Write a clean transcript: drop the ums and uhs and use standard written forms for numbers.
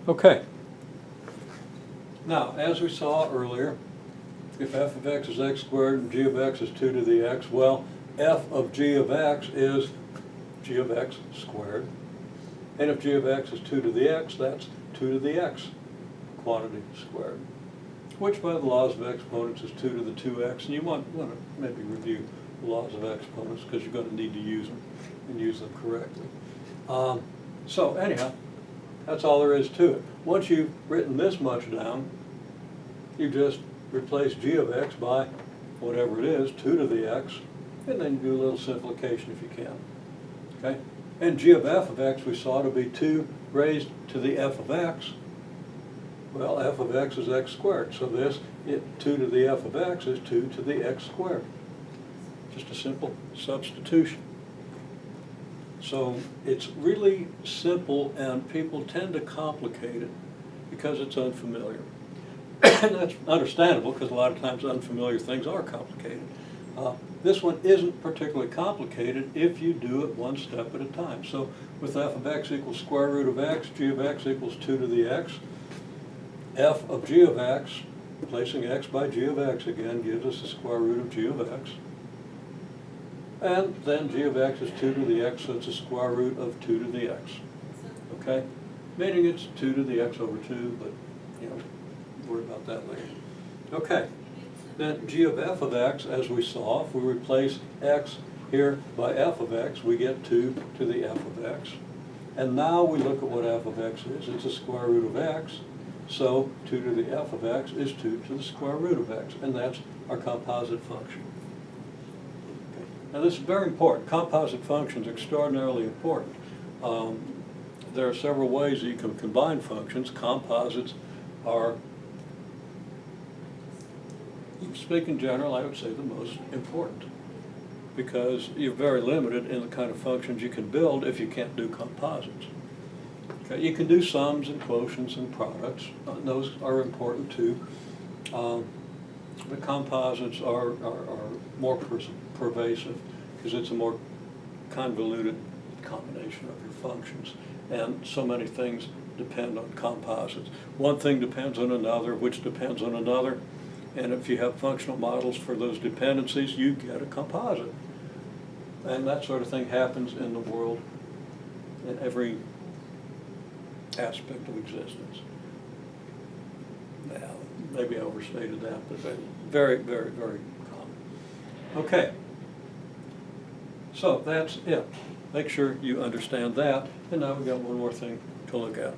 Okay. Now, as we saw earlier, if f of x is x squared and g of x is 2 to the x, well, f of g of x is g of x squared. And if g of x is 2 to the x, that's 2 to the x quantity squared, which by the laws of exponents is 2 to the 2x. And you want to maybe review the laws of exponents because you're going to need to use them and use them correctly. So anyhow, that's all there is to it. Once you've written this much down, you just replace g of x by whatever it is, 2 to the x, and then you do a little simplification if you can. Okay? And g of f of x we saw to be 2 raised to the f of x. Well, f of x is x squared, so 2 to the f of x is 2 to the x squared. Just a simple substitution. So it's really simple, and people tend to complicate it because it's unfamiliar. And that's understandable because a lot of times unfamiliar things are complicated. This one isn't particularly complicated if you do it one step at a time. So with f of x equals square root of x, g of x equals 2 to the x. F of g of x, replacing x by g of x again, gives us the square root of g of x. And then g of x is 2 to the x, so it's a square root of 2 to the x. Okay? Meaning it's 2 to the x over 2, but, you know, worry about that later. Okay. Then g of f of x, as we saw, if we replace x here by f of x, we get 2 to the f of x. And now we look at what f of x is. It's a square root of x. So 2 to the f of x is 2 to the square root of x. And that's our composite function. Now this is very important. Composite functions are extraordinarily important. There are several ways that you can combine functions. Composites are, to speak in general, I would say the most important because you're very limited in the kind of functions you can build if you can't do composites. Okay, you can do sums and quotients and products. Those are important too. But composites are more pervasive because it's a more convoluted combination of your functions. And so many things depend on composites. One thing depends on another, which depends on another. And if you have functional models for those dependencies, you get a composite. And that sort of thing happens in the world in every aspect of existence. Now, maybe I overstated that, but very, very, very common. Okay. So that's it. Make sure you understand that. And now we've got one more thing to look at.